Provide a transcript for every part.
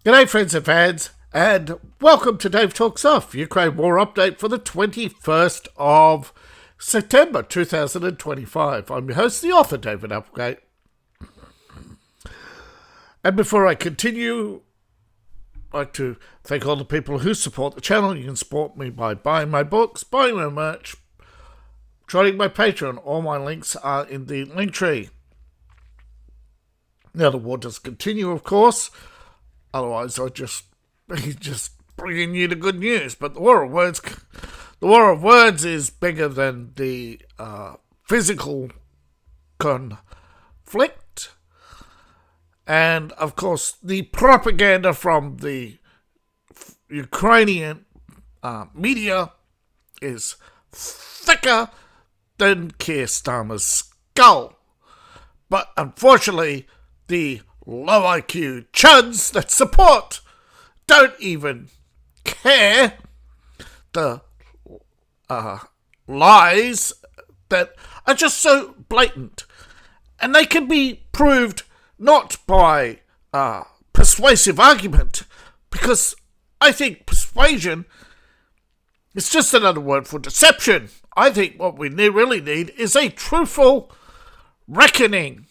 G'day friends and fans, and welcome to Dave Talks Off, Ukraine War Update for the 21st of September 2025. I'm your host, the author, David Applegate. And before I continue, I'd like to thank all the people who support the channel. You can support me by buying my books, buying my merch, joining my Patreon. All my links are in the link tree. Now the war does continue, of course. Otherwise, I'd just bringing you the good news. But the war of words is bigger than the physical conflict. And, of course, the propaganda from the Ukrainian media is thicker than Keir Starmer's skull. But, unfortunately, the low IQ chuds that support don't even care. The lies that are just so blatant. And they can be proved not by persuasive argument, because I think persuasion is just another word for deception. I think what we really need is a truthful reckoning.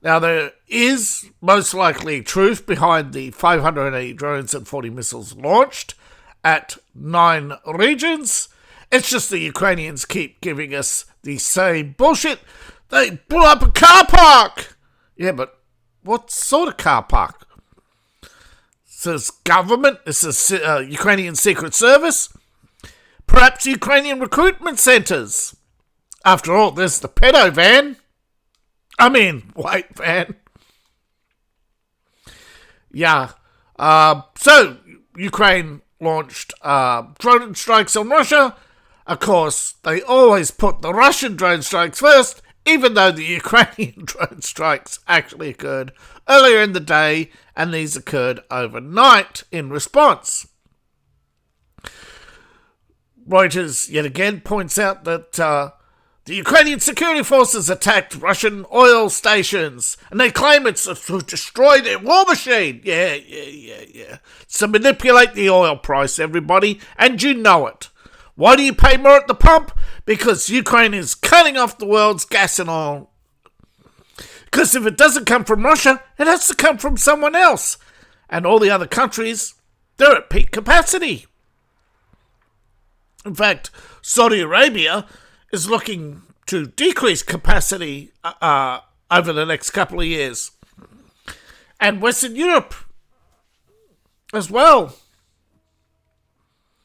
Now, there is most likely truth behind the 580 drones and 40 missiles launched at 9 regions. It's just the Ukrainians keep giving us the same bullshit. They blew up a car park! Yeah, but what sort of car park? This is government? This is Ukrainian Secret Service? Perhaps Ukrainian recruitment centres? After all, there's the pedo van. White van. Yeah. So, Ukraine launched drone strikes on Russia. Of course, they always put the Russian drone strikes first, even though the Ukrainian drone strikes actually occurred earlier in the day, and these occurred overnight in response. Reuters yet again points out that the Ukrainian security forces attacked Russian oil stations, and they claim it's to destroy their war machine. Yeah. It's to manipulate the oil price, everybody, and you know it. Why do you pay more at the pump? Because Ukraine is cutting off the world's gas and oil. Because if it doesn't come from Russia, it has to come from someone else. And all the other countries, they're at peak capacity. In fact, Saudi Arabia is looking to decrease capacity over the next couple of years. And Western Europe as well.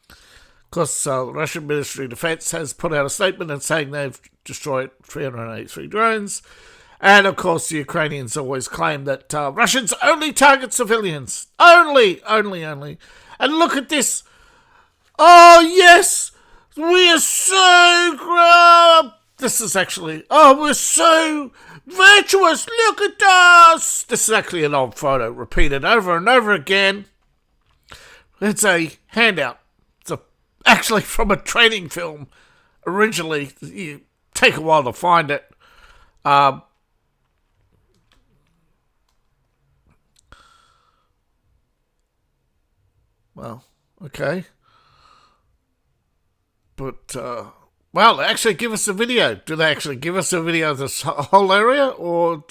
Of course, the Russian Ministry of Defense has put out a statement and saying they've destroyed 383 drones. And, of course, the Ukrainians always claim that Russians only target civilians. Only. And look at this. Oh, yes. We are so this is actually, we're so virtuous. Look at us. This is actually an old photo repeated over and over again. It's a handout. It's actually from a training film. Originally, you take a while to find it. Well, okay. But, they actually give us a video. Do they actually give us a video of this whole area, or...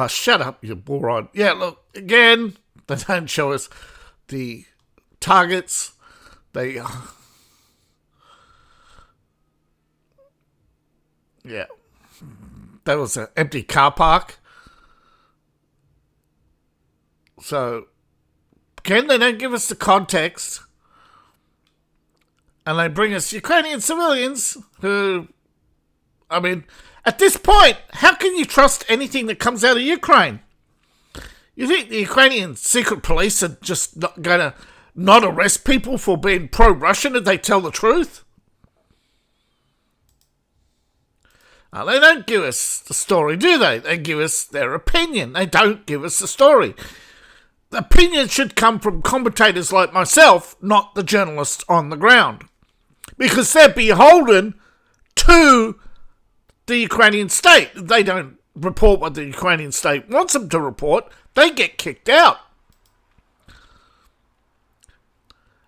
shut up, you moron. Yeah, look, again, they don't show us the targets. They... yeah. That was an empty car park. So, again, they don't give us the context. And they bring us Ukrainian civilians who, at this point, how can you trust anything that comes out of Ukraine? You think the Ukrainian secret police are just not going to not arrest people for being pro-Russian if they tell the truth? They don't give us the story, do they? They give us their opinion. They don't give us the story. The opinion should come from commentators like myself, not the journalists on the ground. Because they're beholden to the Ukrainian state. They don't report what the Ukrainian state wants them to report. They get kicked out.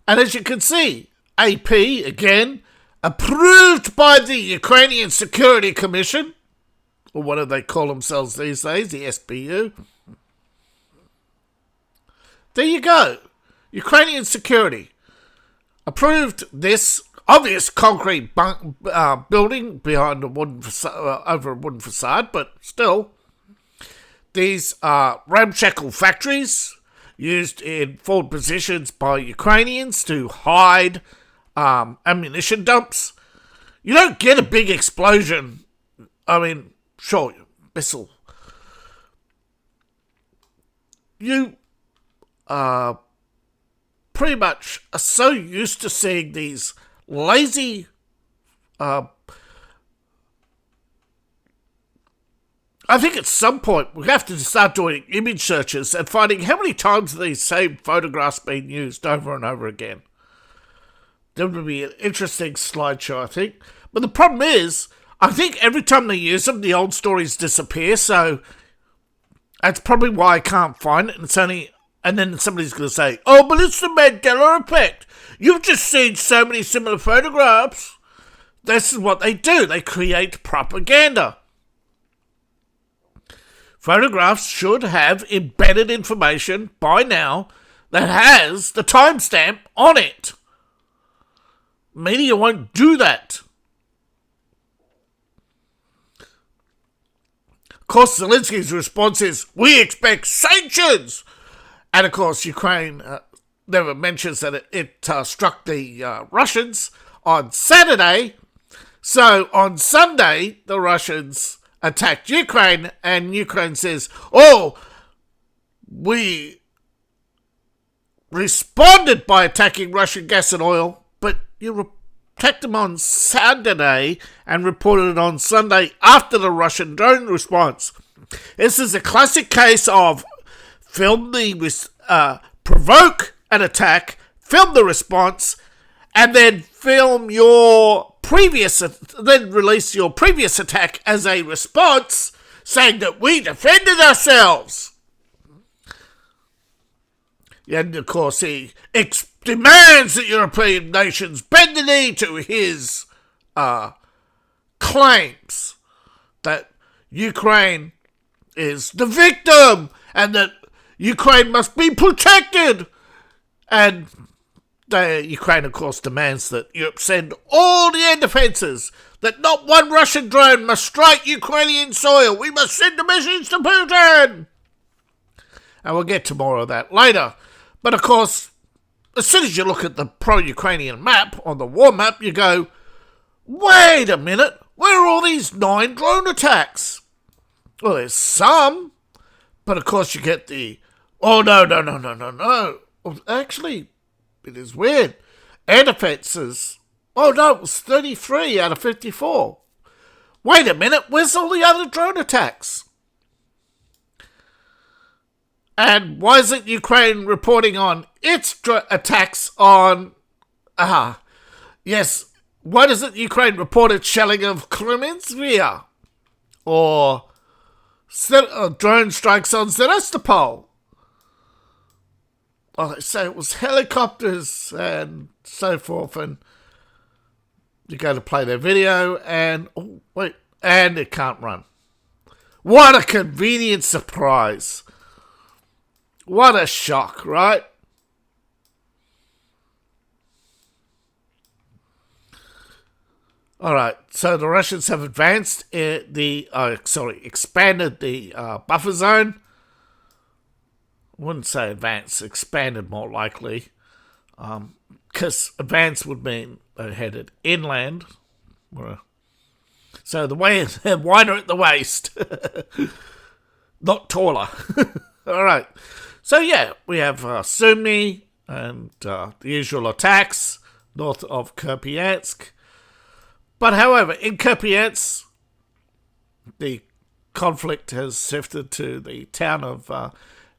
And as you can see, AP, again, approved by the Ukrainian Security Commission, or what do they call themselves these days, the SBU. There you go. Ukrainian security approved this obvious concrete building behind a wooden over a wooden facade, but still, these are ramshackle factories used in forward positions by Ukrainians to hide ammunition dumps. You don't get a big explosion. I mean, sure, missile. You pretty much are so used to seeing these lazy I think at some point we have to start doing image searches and finding how many times these same photographs being used over and over again. That would be an interesting slideshow, I think. But the problem is, I think every time they use them, the old stories disappear, so that's probably why I can't find it. And it's only, and then somebody's going to say, oh, but it's the Mandela effect. You've just seen so many similar photographs. This is what they do. They create propaganda. Photographs should have embedded information by now that has the timestamp on it. Media won't do that. Of course, Zelensky's response is, we expect sanctions. And of course, Ukraine never mentions that it struck the Russians on Saturday. So on Sunday, the Russians attacked Ukraine, and Ukraine says, oh, we responded by attacking Russian gas and oil, but you attacked them on Saturday and reported it on Sunday after the Russian drone response. This is a classic case of provoke an attack, film the response, and then release your previous attack as a response, saying that we defended ourselves. And of course, he demands that European nations bend the knee to his claims that Ukraine is the victim and that Ukraine must be protected. And Ukraine, of course, demands that Europe send all the air defences, that not one Russian drone must strike Ukrainian soil. We must send a message to Putin. And we'll get to more of that later. But of course, as soon as you look at the pro-Ukrainian map, on the war map, you go, wait a minute, where are all these 9 drone attacks? Well, there's some, but of course you get the, oh, no. Well, actually, it is weird. Air defences, oh no, it was 33 out of 54. Wait a minute, where's all the other drone attacks? And why isn't Ukraine reporting on its attacks on... yes, why doesn't Ukraine report its shelling of Kremensvia? Or drone strikes on Sevastopol? Oh, they say it was helicopters and so forth, and you go to play their video, and and it can't run. What a convenient surprise! What a shock, right? All right, so the Russians have expanded the buffer zone. I wouldn't say advanced, expanded more likely, because advanced would mean they headed inland. So the way is wider at the waist, not taller. All right, so yeah, we have Sumy and the usual attacks north of Kupiansk. But however, in Kupiansk, the conflict has shifted to the town of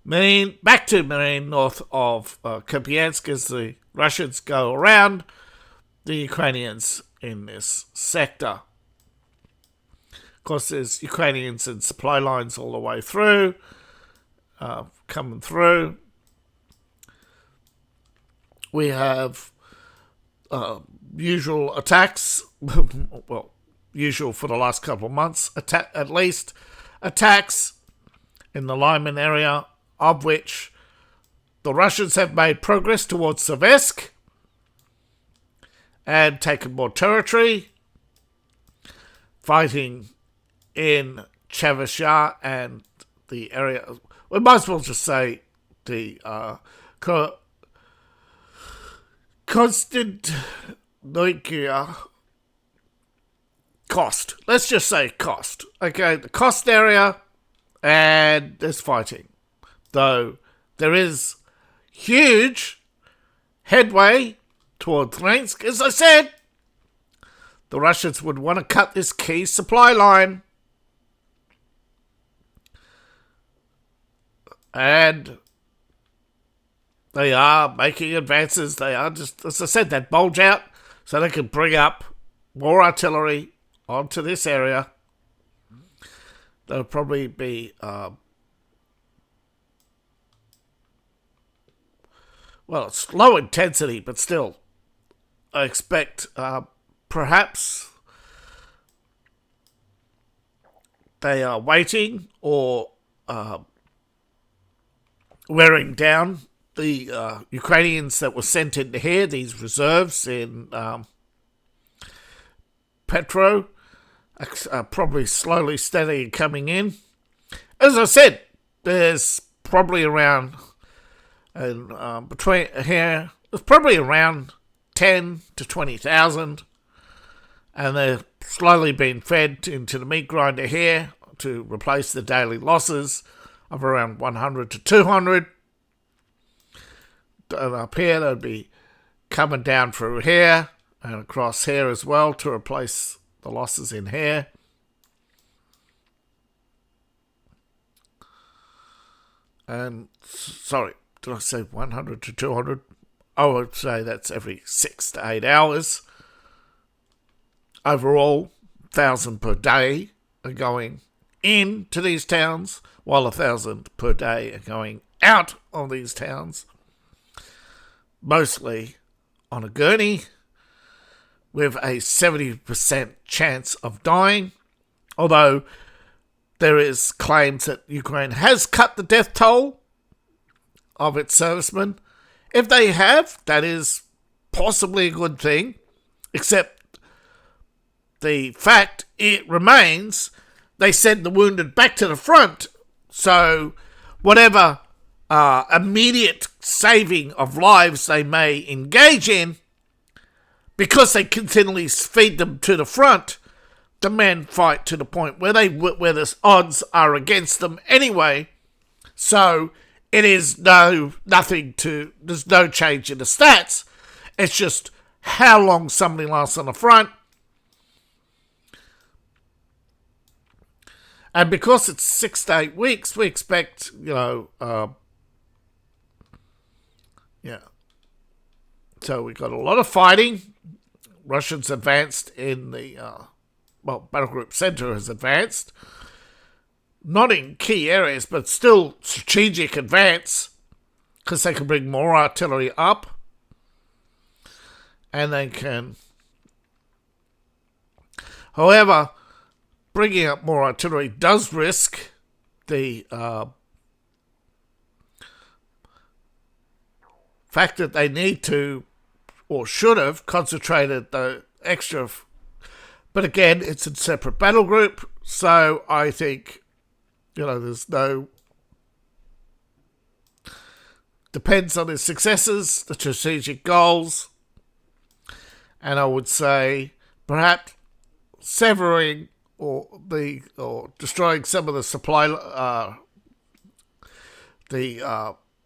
back to Marine, north of Kupiansk, as the Russians go around the Ukrainians in this sector. Of course, there's Ukrainians and supply lines all the way through, coming through. We have usual attacks, well, usual for the last couple of months, at least, attacks in the Lyman area, of which the Russians have made progress towards Seversk and taken more territory, fighting in Chevasha and the area. We might as well just say the Konstantinovka Kost. Let's just say Kost. Okay, the Kost area, and there's fighting. Though there is huge headway towards Lynsk. As I said, the Russians would want to cut this key supply line. And they are making advances. They are just, as I said, that bulge out so they can bring up more artillery onto this area. There'll probably be, it's low intensity, but still, I expect perhaps they are waiting or wearing down the Ukrainians that were sent into here, these reserves in Petro, probably slowly, steadily coming in. As I said, there's probably around, between here, there's probably around 10 to 20,000, and they're slowly being fed into the meat grinder here to replace the daily losses of around 100 to 200. And up here, they'll be coming down through here and across here as well to replace the losses in here. And, sorry, did I say 100 to 200? I would say that's every 6 to 8 hours. Overall, 1,000 per day are going into these towns, while 1,000 per day are going out of these towns. Mostly on a gurney, with a 70% chance of dying, although there is claims that Ukraine has cut the death toll of its servicemen. If they have, that is possibly a good thing, except the fact it remains, they send the wounded back to the front, so whatever immediate saving of lives they may engage in, because they continually feed them to the front, the men fight to the point where the odds are against them anyway. So it is there's no change in the stats. It's just how long somebody lasts on the front. And because it's 6 to 8 weeks, we expect, So we got a lot of fighting. Russians advanced in the, Battle Group Center has advanced. Not in key areas, but still strategic advance, because they can bring more artillery up. And they can... However, bringing up more artillery does risk the fact that they need to, or should have, concentrated the extra. But again, it's a separate battle group, so I think, there's no... Depends on his successes, the strategic goals, and I would say perhaps severing or destroying some of the supply,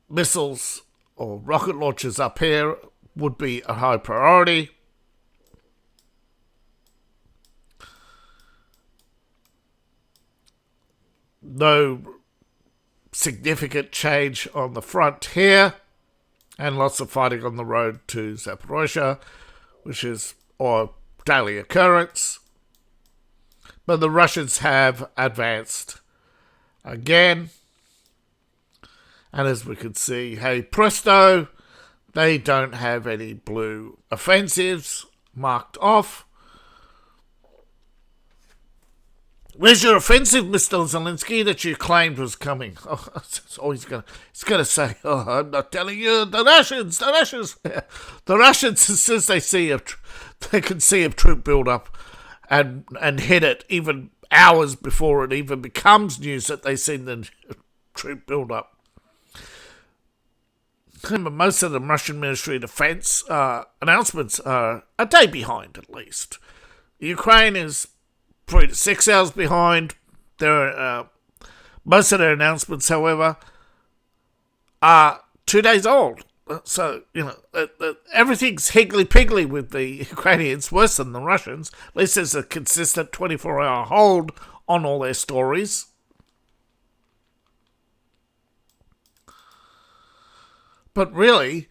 missiles or rocket launchers up here would be a high priority. No significant change on the front here, and lots of fighting on the road to Zaporozhye, which is a daily occurrence. But the Russians have advanced again. And as we can see, hey presto, they don't have any blue offensives marked off. Where's your offensive, Mr. Zelensky, that you claimed was coming? Oh, it's always going to say, oh, I'm not telling you, the Russians. The Russians, as soon as they can see a troop build-up and hit it even hours before it even becomes news that they've seen the troop build-up. Remember, most of the Russian Ministry of Defense announcements are a day behind, at least. Ukraine is 3 to 6 hours behind. Most of their announcements, however, are 2 days old. So, everything's higgly-piggly with the Ukrainians, worse than the Russians. At least there's a consistent 24-hour hold on all their stories. But really,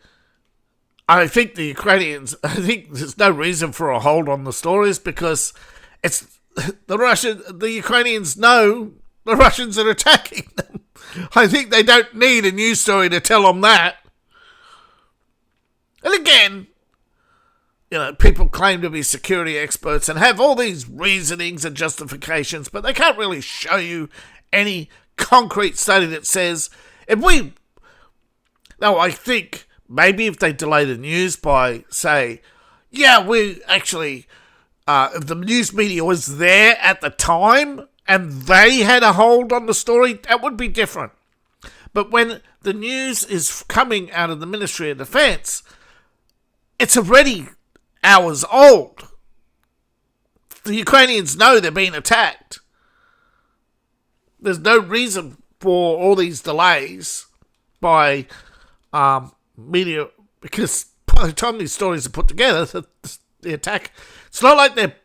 I think there's no reason for a hold on the stories because it's the Ukrainians know the Russians are attacking them. I think they don't need a news story to tell them that. And again, people claim to be security experts and have all these reasonings and justifications, but they can't really show you any concrete study that says I think maybe if they delay the news by, say, we actually, if the news media was there at the time and they had a hold on the story, that would be different. But when the news is coming out of the Ministry of Defense, it's already hours old. The Ukrainians know they're being attacked. There's no reason for all these delays by media, because by the time these stories are put together, the attack, it's not like they're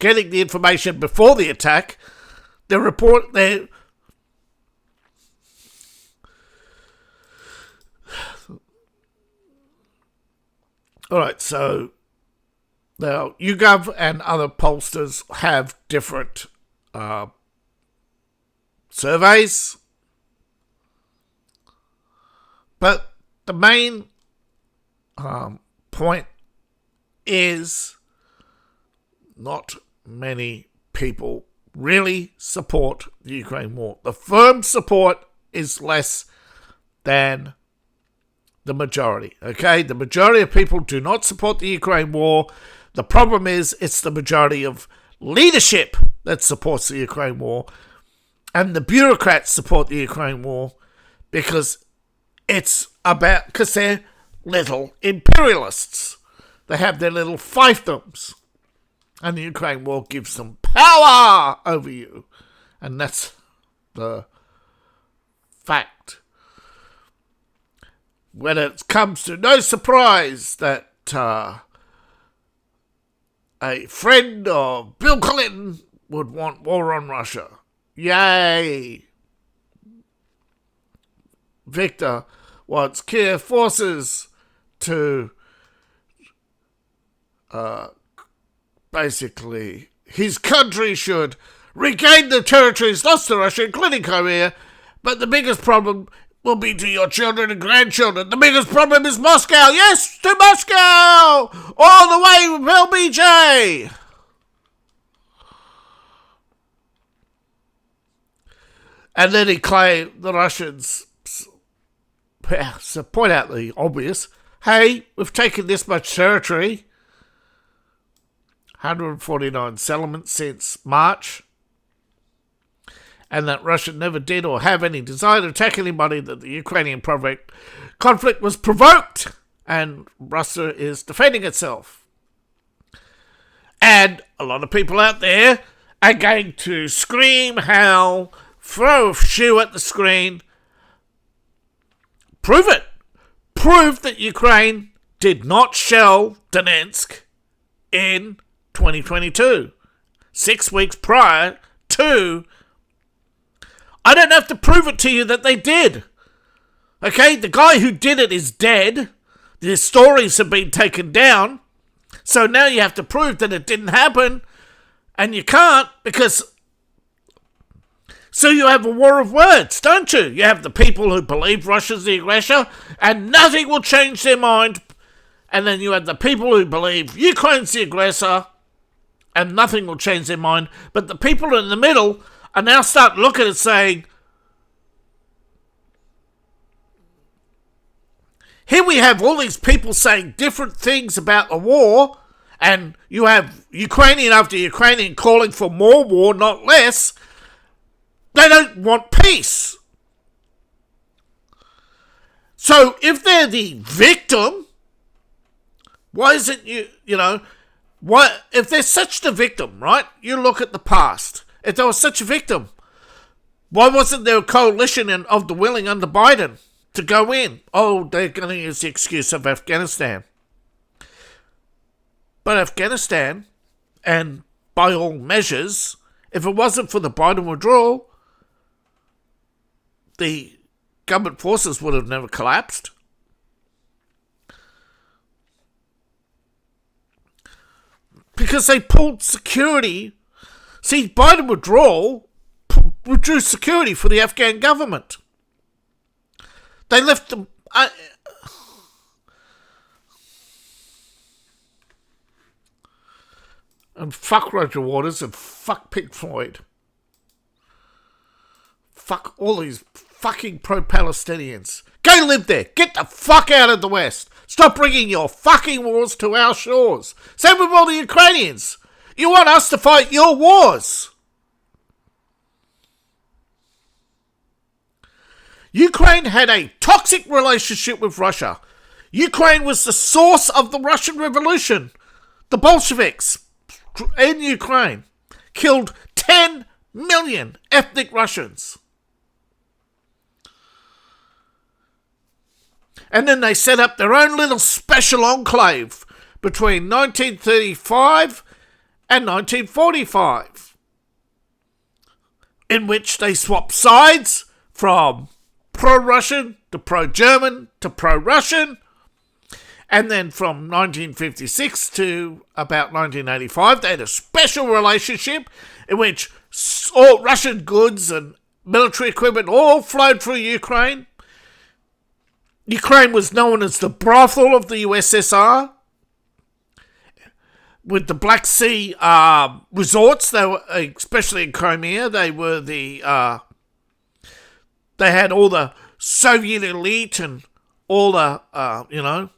getting the information before the attack. Alright, so now YouGov and other pollsters have different surveys. But the main point is not many people really support the Ukraine war. The firm support is less than the majority, okay? The majority of people do not support the Ukraine war. The problem is it's the majority of leadership that supports the Ukraine war, and the bureaucrats support the Ukraine war because they're little imperialists. They have their little fiefdoms. And the Ukraine war gives them power over you. And that's the fact. When it comes to no surprise that a friend of Bill Clinton would want war on Russia. Yay! Victor wants Kiev forces to basically his country should regain the territories lost to Russia, including Crimea, but the biggest problem will be to your children and grandchildren. The biggest problem is Moscow. Yes, to Moscow! All the way with LBJ! And then he claimed the Russians point out the obvious. Hey, we've taken this much territory. 149 settlements since March. And that Russia never did or have any desire to attack anybody, that the Ukrainian conflict was provoked and Russia is defending itself. And a lot of people out there are going to scream, howl, throw a shoe at the screen. Prove it. Prove that Ukraine did not shell Donetsk in 2022. 6 weeks prior to... I don't have to prove it to you that they did. Okay? The guy who did it is dead. The stories have been taken down. So now you have to prove that it didn't happen. And you can't because... So you have a war of words, don't you? You have the people who believe Russia's the aggressor and nothing will change their mind. And then you have the people who believe Ukraine's the aggressor and nothing will change their mind. But the people in the middle are now starting to look at it saying, here we have all these people saying different things about the war, and you have Ukrainian after Ukrainian calling for more war, not less. They don't want peace. So if they're the victim, why isn't if they're such the victim, right? You look at the past. If they were such a victim, why wasn't there a coalition of the willing under Biden to go in? Oh, they're going to use the excuse of Afghanistan. But Afghanistan, and by all measures, if it wasn't for the Biden withdrawal, the government forces would have never collapsed. Because they pulled security. See, Biden withdrawal withdrew security for the Afghan government. They left them... and fuck Roger Waters and fuck Pink Floyd. Fuck all these fucking pro-Palestinians. Go live there. Get the fuck out of the West. Stop bringing your fucking wars to our shores. Same with all the Ukrainians. You want us to fight your wars. Ukraine had a toxic relationship with Russia. Ukraine was the source of the Russian Revolution. The Bolsheviks in Ukraine killed 10 million ethnic Russians. And then they set up their own little special enclave between 1935 and 1945, in which they swapped sides from pro-Russian to pro-German to pro-Russian, and then from 1956 to about 1985, they had a special relationship in which all Russian goods and military equipment all flowed through Ukraine. Ukraine was known as the brothel of the USSR. With the Black Sea resorts, they were, especially in Crimea, they were they had all the Soviet elite and all the,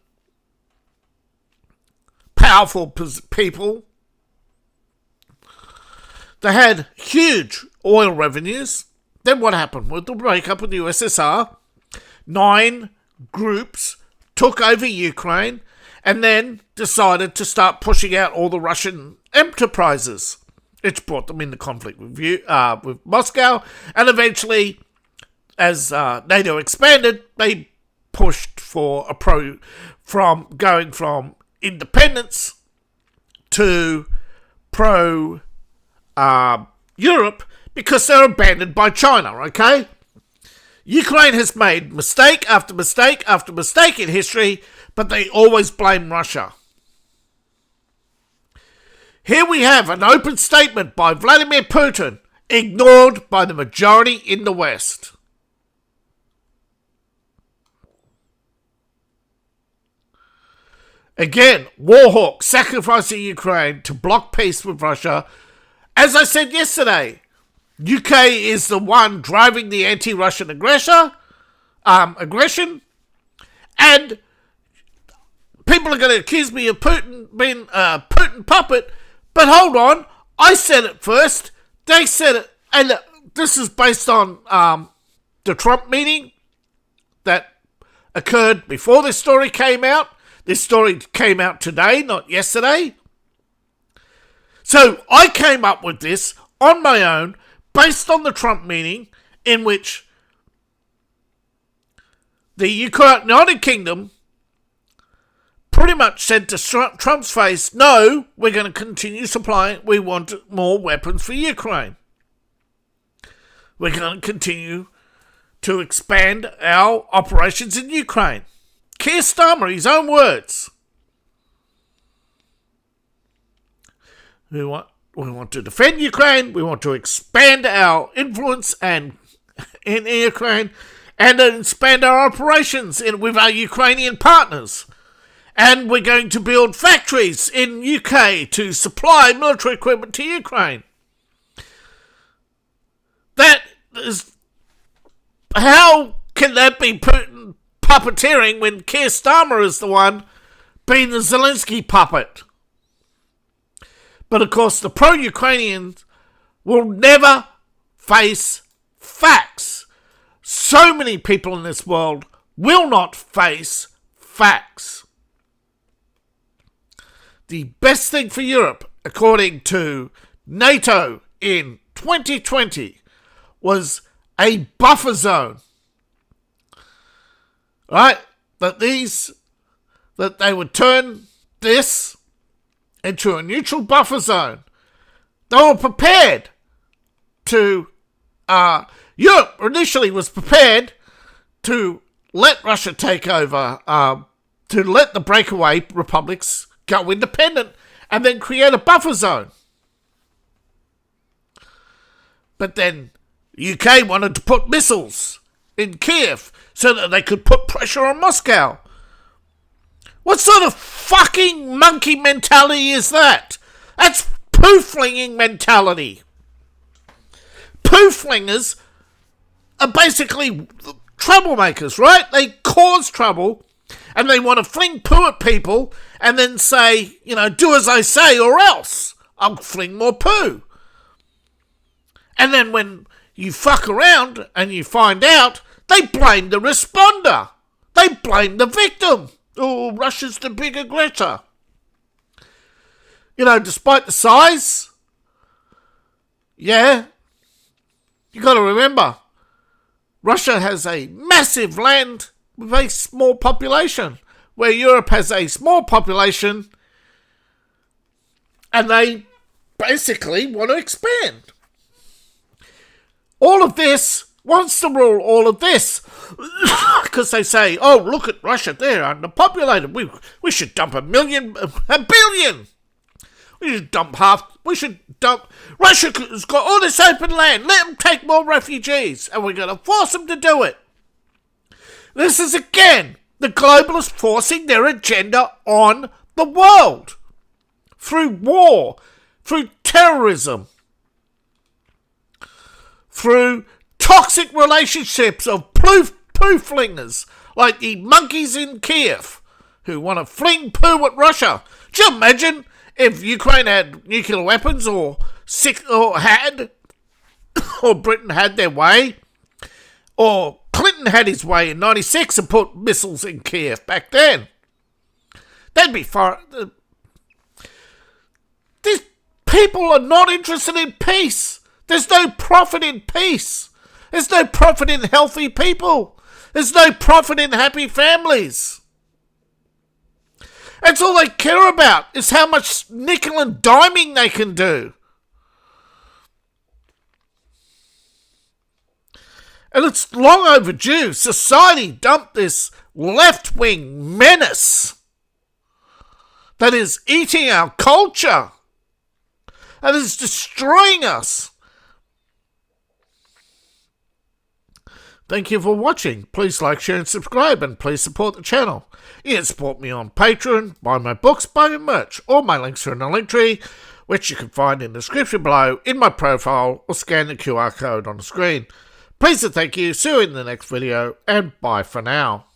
powerful people. They had huge oil revenues. Then what happened? With the breakup of the USSR, 9 groups took over Ukraine and then decided to start pushing out all the Russian enterprises. It's brought them into conflict with Moscow, and eventually, as NATO expanded, they pushed for from independence to Europe because they're abandoned by China, okay? Ukraine has made mistake after mistake after mistake in history, but they always blame Russia. Here we have an open statement by Vladimir Putin, ignored by the majority in the West. Again, Warhawk sacrificing Ukraine to block peace with Russia. As I said yesterday, UK is the one driving the anti-Russian aggression, and people are going to accuse me of Putin being a Putin puppet, but hold on, I said it first, they said it, and this is based on the Trump meeting that occurred before this story came out. This story came out today, not yesterday. So I came up with this on my own, based on the Trump meeting, in which the United Kingdom pretty much said to Trump's face, no, we're going to continue supplying, we want more weapons for Ukraine. We're going to continue to expand our operations in Ukraine. Keir Starmer, his own words. We want to defend Ukraine. We want to expand our influence in Ukraine and expand our operations with our Ukrainian partners. And we're going to build factories in UK to supply military equipment to Ukraine. That is... How can that be Putin puppeteering when Keir Starmer is the one being the Zelensky puppet? But of course, the pro-Ukrainians will never face facts. So many people in this world will not face facts. The best thing for Europe, according to NATO in 2020, was a buffer zone. Right? That they would turn this into a neutral buffer zone. They were prepared to... Europe initially was prepared to let Russia take over, to let the breakaway republics go independent and then create a buffer zone. But then UK wanted to put missiles in Kiev so that they could put pressure on Moscow. What sort of fucking monkey mentality is that? That's poo-flinging mentality. Poo-flingers are basically troublemakers, right? They cause trouble and they want to fling poo at people and then say, do as I say or else I'll fling more poo. And then when you fuck around and you find out, they blame the responder. They blame the victim. Oh, Russia's the big aggressor. Despite the size, yeah, you got to remember, Russia has a massive land with a small population, where Europe has a small population, and they basically want to expand. All of this wants to rule all of this because they say, oh, look at Russia, they're underpopulated. We should dump a billion. Russia's got all this open land. Let them take more refugees and we're going to force them to do it. This is again the globalists forcing their agenda on the world through war, through terrorism, through toxic relationships of poo flingers like the monkeys in Kiev who want to fling poo at Russia. Do you imagine if Ukraine had nuclear weapons or Britain had their way, or Clinton had his way in 96 and put missiles in Kiev back then? That'd be far... These people are not interested in peace. There's no profit in peace. There's no profit in healthy people. There's no profit in happy families. That's all they care about, is how much nickel and diming they can do. And it's long overdue. Society dumped this left-wing menace that is eating our culture, that is destroying us. Thank you for watching. Please like, share and subscribe, and please support the channel. You can support me on Patreon, buy my books, buy my merch. All my links are in the link tree, which you can find in the description below, in my profile, or scan the QR code on the screen. Please and thank you. See you in the next video, and bye for now.